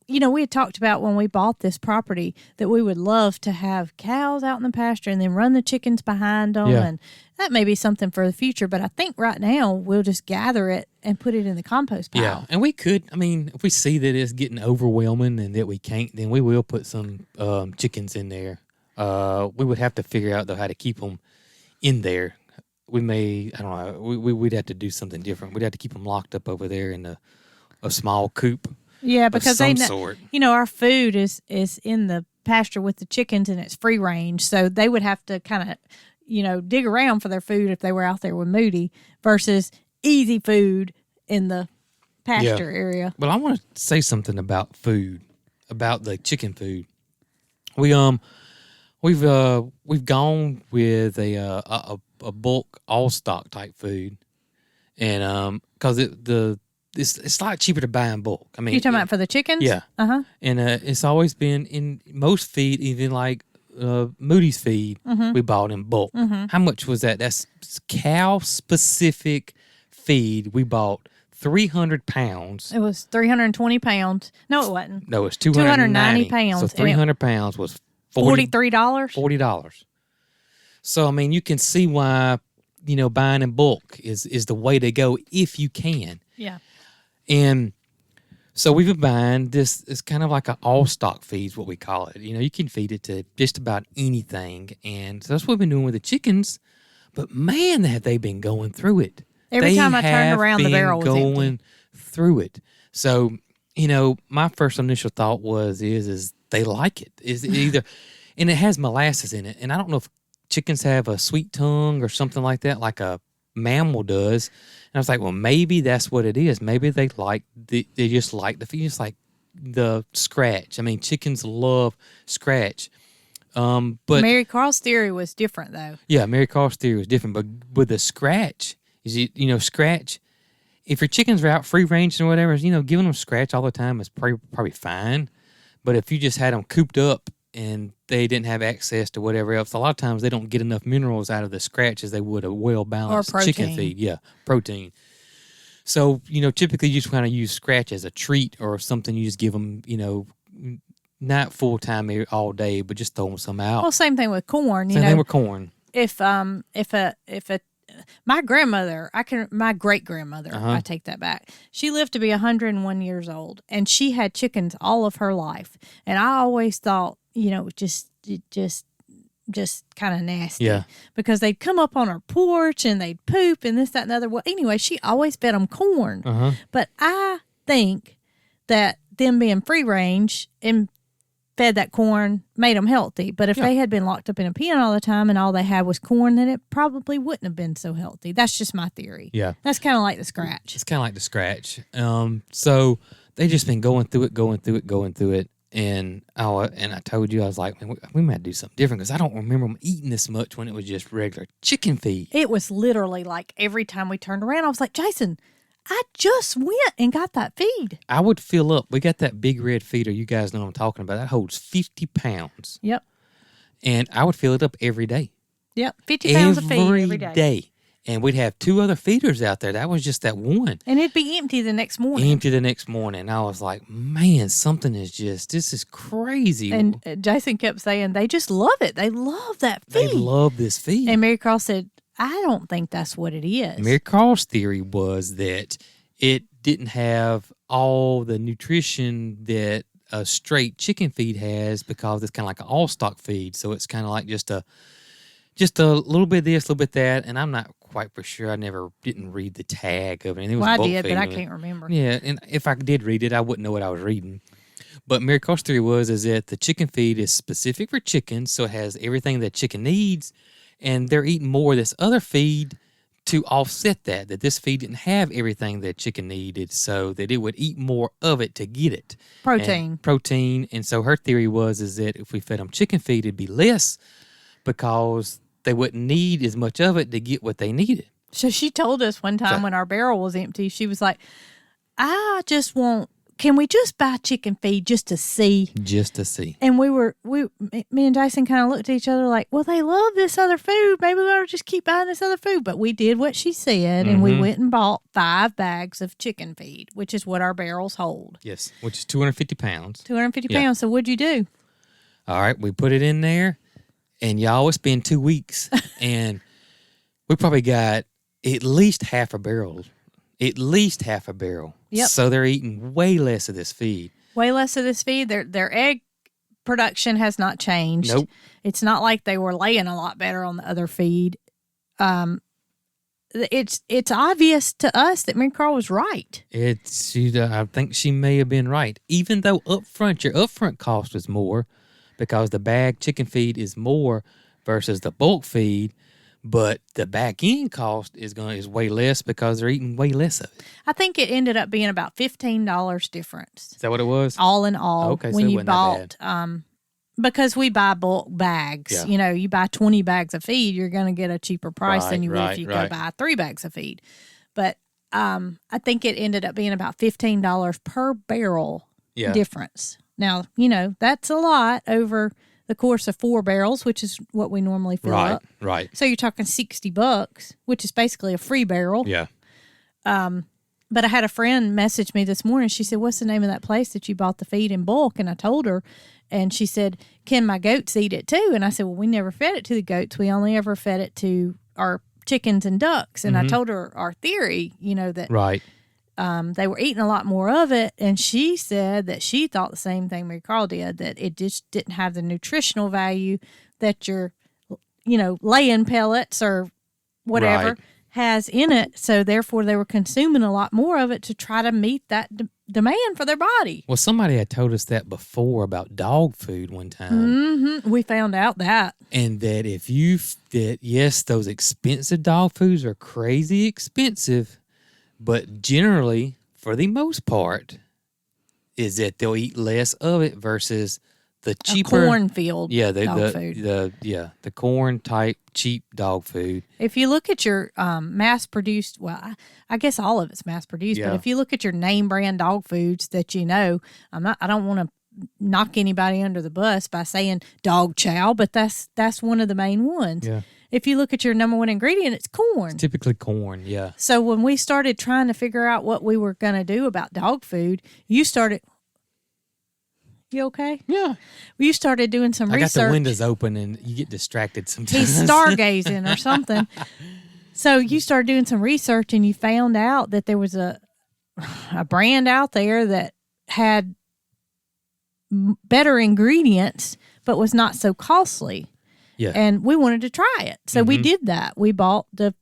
we had talked about when we bought this property that we would love to have cows out in the pasture and then run the chickens behind them. Yeah. And that may be something for the future. But I think right now we'll just gather it and put it in the compost pile. Yeah, and we could. I mean, if we see that it's getting overwhelming and that we can't, then we will put some chickens in there. We would have to figure out though how to keep them in there. We may, I don't know. We'd have to do something different. We'd have to keep them locked up over there in a small coop. Yeah, because of some sort. Our food is in the pasture with the chickens and it's free range, so they would have to kind of dig around for their food if they were out there with Moody versus easy food in the pasture area. But I want to say something about food, about the chicken food. We've gone with a bulk all stock type food, and because it's a lot cheaper to buy in bulk. I mean, You talking about for the chickens? Yeah. Uh-huh. And it's always been in most feed, even like Moody's feed, we bought in bulk. How much was that? That's cow specific feed. We bought 300 pounds. It was 320 pounds. No, it wasn't. No, it's 290 pounds. So 300 pounds was $43? $40. So I mean, you can see why buying in bulk is the way to go if you can. Yeah. And so we've been buying this. It's kind of like an all stock feed, is what we call it. You can feed it to just about anything, and so that's what we've been doing with the chickens. But man, have they been going through it? Every time I turned around, the barrel was going empty. through it. So my first initial thought is they like it. Is it either, and it has molasses in it, and I don't know if chickens have a sweet tongue or something like that, like a mammal does. And I was like, well, maybe that's what it is. Maybe they just like the feed, just like the scratch. I mean, chickens love scratch. But Marycarl's theory was different, though. Yeah, Marycarl's theory was different. But with the scratch, scratch. If your chickens are out free range and whatever, giving them scratch all the time is probably fine. But if you just had them cooped up and they didn't have access to whatever else, a lot of times they don't get enough minerals out of the scratch as they would a well-balanced chicken feed. Yeah, protein. So, typically you just kind of use scratch as a treat or something. You just give them, not full-time all day, but just throw them some out. Well, same thing with corn. Same thing with corn. If my grandmother, my great-grandmother, I take that back. She lived to be 101 years old, and she had chickens all of her life. And I always thought, just kind of nasty. Yeah. Because they'd come up on her porch and they'd poop and this, that, and the other. Well, anyway, she always fed them corn. But I think that them being free range and fed that corn made them healthy. But if they had been locked up in a pen all the time and all they had was corn, then it probably wouldn't have been so healthy. That's just my theory. Yeah. That's kind of like the scratch. It's kind of like the scratch. So they just been going through it. And I told you, I was like, man, we might do something different because I don't remember them eating this much when it was just regular chicken feed. It was literally like every time we turned around, I was like, Jason, I just went and got that feed. I would fill up. We got that big red feeder. You guys know what I'm talking about. That holds 50 pounds. Yep. And I would fill it up every day. Yep. 50 pounds of feed every day. And we'd have 2 other feeders out there. That was just that one. And it'd be empty the next morning. I was like, man, this is crazy. And Jason kept saying, they just love it. They love that feed. They love this feed. And Marycarl said, I don't think that's what it is. Marycarl's theory was that it didn't have all the nutrition that a straight chicken feed has because it's kind of like an all stock feed. So it's kind of like just a little bit of this, a little bit that. And I'm not quite for sure. I didn't read the tag of it. And it was Well, I bulk did, feed. but I can't remember. Yeah, and if I did read it, I wouldn't know what I was reading. But Marycarl's theory is that the chicken feed is specific for chickens, so it has everything that chicken needs, and they're eating more of this other feed to offset that this feed didn't have everything that chicken needed, so that it would eat more of it to get it. Protein. And so her theory is that if we fed them chicken feed, it'd be less because they wouldn't need as much of it to get what they needed. So she told us one time when our barrel was empty, she was like, can we just buy chicken feed just to see? Just to see. And me and Jason kind of looked at each other like, well, they love this other food. Maybe we ought to just keep buying this other food. But we did what she said, and we went and bought 5 bags of chicken feed, which is what our barrels hold. Yes, which is 250 pounds. 250 pounds. So what'd you do? All right, we put it in there, and y'all, it's been 2 weeks, and we probably got at least half a barrel. Yep. So they're eating way less of this feed. Their egg production has not changed. Nope. It's not like they were laying a lot better on the other feed. It's obvious to us that Marycarl was right. I think she may have been right. Even though your upfront cost was more because the bag chicken feed is more versus the bulk feed. But the back end cost is way less because they're eating way less of it. I think it ended up being about $15 difference. Is that what it was? All in all, okay, when so you bought, because we buy bulk bags. Yeah. You buy 20 bags of feed, you're going to get a cheaper price than you would if you go buy 3 bags of feed. But I think it ended up being about $15 per barrel difference. Now, that's a lot over the course of 4 barrels, which is what we normally fill up. Right. So you're talking $60, which is basically a free barrel. Yeah. But I had a friend message me this morning. She said, "What's the name of that place that you bought the feed in bulk?" And I told her, and she said, "Can my goats eat it too?" And I said, "Well, we never fed it to the goats. We only ever fed it to our chickens and ducks." And I told her our theory, that they were eating a lot more of it, and she said that she thought the same thing Marycarl did, that it just didn't have the nutritional value that your, laying pellets or whatever has in it. So therefore, they were consuming a lot more of it to try to meet that demand for their body. Well, somebody had told us that before about dog food one time. We found out that. And that yes, those expensive dog foods are crazy expensive. But generally, for the most part, is that they'll eat less of it versus the cheaper cornfield dog food. The corn type cheap dog food. If you look at your mass produced, well, I guess all of it's mass produced, but if you look at your name brand dog foods that I don't want to knock anybody under the bus by saying dog chow, but that's one of the main ones. Yeah. If you look at your number one ingredient, it's corn. It's typically corn, yeah. So when we started trying to figure out what we were going to do about dog food, you okay? Yeah. You started doing some research. I got the windows open and you get distracted sometimes. He's stargazing or something. So you started doing some research and you found out that there was a brand out there that had better ingredients but was not so costly. Yeah. And we wanted to try it. So we did that. We bought the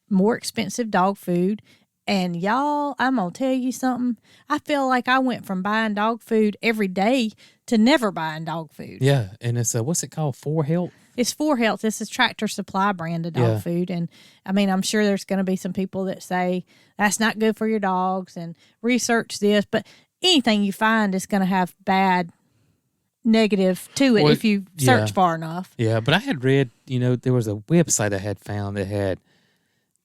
more expensive dog food. And y'all, I'm going to tell you something. I feel like I went from buying dog food every day to never buying dog food. Yeah. And it's what's it called? 4Health? It's 4Health. This is Tractor Supply brand of dog food. And I'm sure there's going to be some people that say that's not good for your dogs and research this. But anything you find is going to have bad negative to it if you search far enough. Yeah, but I had read, there was a website I had found that had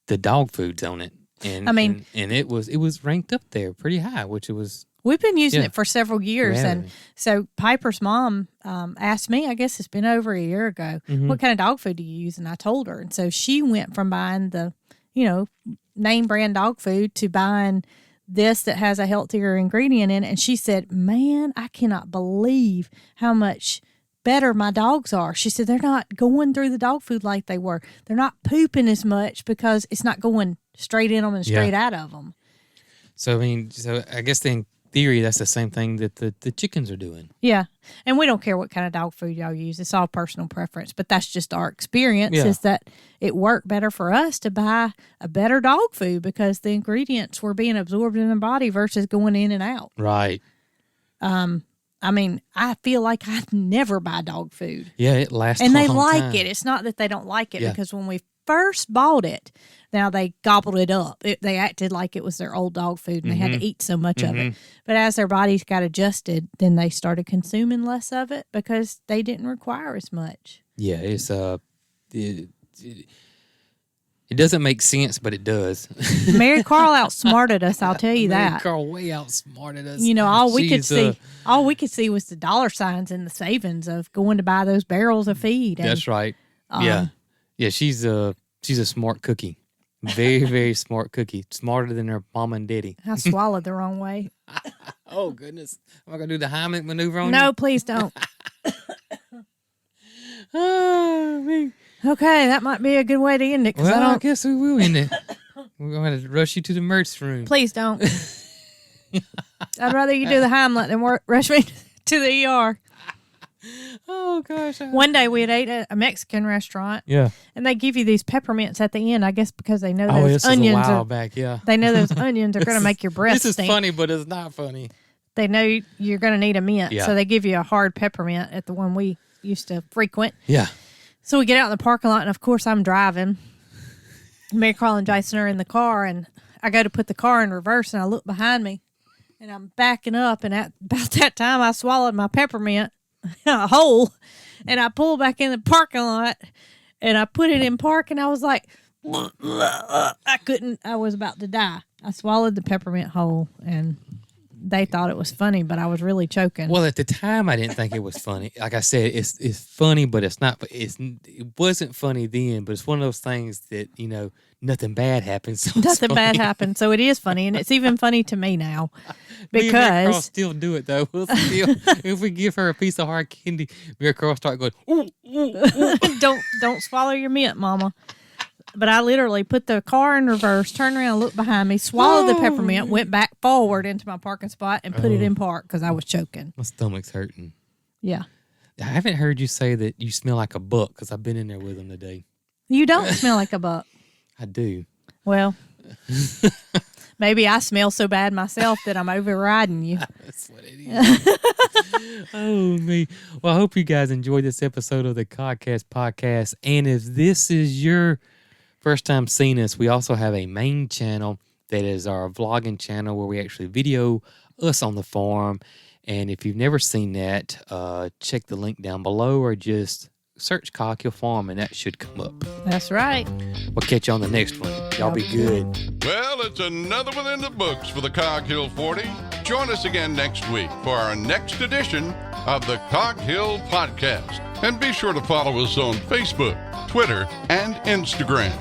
the dog foods on it. And and it was ranked up there pretty high, which it was. We've been using it for several years. And so Piper's mom asked me, I guess it's been over a year ago, what kind of dog food do you use? And I told her. And so she went from buying the, name brand dog food to buying this that has a healthier ingredient in it. And she said, "Man, I cannot believe how much better my dogs are." She said, "They're not going through the dog food like they were. They're not pooping as much because it's not going straight in them and straight out of them." So, I mean, I guess in theory, that's the same thing that the chickens are doing. Yeah. And we don't care what kind of dog food y'all use. It's all personal preference. But that's just our experience is that it worked better for us to buy a better dog food because the ingredients were being absorbed in the body versus going in and out. Right. I mean, I feel like I never buy dog food. Yeah, it lasts and a they long like time. it. It's not that they don't like it because when we first bought it, now they gobbled it up. They acted like it was their old dog food and they had to eat so much of it. But as their bodies got adjusted, then they started consuming less of it because they didn't require as much. Yeah, it's it doesn't make sense, but it does. Marycarl outsmarted us, I'll tell you that. Marycarl way outsmarted us. You know, all we could see was the dollar signs and the savings of going to buy those barrels of feed. And, that's right. Yeah, she's a smart cookie. Very, very smart cookie. Smarter than her mom and daddy. I swallowed the wrong way. Oh, goodness. Am I going to do the Heimlich maneuver on you? No, please don't. Oh, man. Okay, that might be a good way to end it. Well, I guess we will end it. We're going to rush you to the merch room. Please don't. I'd rather you do the Heimlich than rush me to the ER. Oh, gosh. One day we had ate at a Mexican restaurant. Yeah. And they give you these peppermints at the end, I guess because they know this those onions is a while back, yeah. They know those onions are going to make your breath This is stink. funny, but it's not funny. They know you're going to need a mint, Yeah. so they give you a hard peppermint at the one we used to frequent. Yeah. So we get out in the parking lot, and of course I'm driving. Marycarl and Jason are in the car, and I go to put the car in reverse, and I look behind me, and I'm backing up, and at about that time I swallowed my peppermint whole, and I pulled back in the parking lot, and I put it in park, and I was like, I was about to die. I swallowed the peppermint whole, and they thought it was funny, but I was really choking. Well, at the time, I didn't think it was funny. Like I said, it's funny, but it's not. It wasn't funny then, but it's one of those things that, you know, nothing bad happens. So Nothing bad happened, so it is funny, and it's even funny to me now Me and Marycarl because still do it though. We'll still, if we give her a piece of hard candy, Marycarl start going, ooh, ooh, ooh. don't swallow your mint, Mama. But I literally put the car in reverse, turned around, looked behind me, swallowed the peppermint, went back forward into my parking spot, and put it in park because I was choking. My stomach's hurting. Yeah. I haven't heard you say that you smell like a buck because I've been in there with them today. You don't smell like a buck. I do. Well, maybe I smell so bad myself that I'm overriding you. That's what it is. Oh, me. Well, I hope you guys enjoyed this episode of the Cogcast podcast. And if this is your first time seeing us, we also have a main channel that is our vlogging channel where we actually video us on the farm. And if you've never seen that, check the link down below or just search Cog Hill Farm and that should come up. That's right. We'll catch you on the next one. Y'all be good. Well, it's another one in the books for the Cog Hill 40. Join us again next week for our next edition of the Cog Hill Podcast. And be sure to follow us on Facebook, Twitter, and Instagram.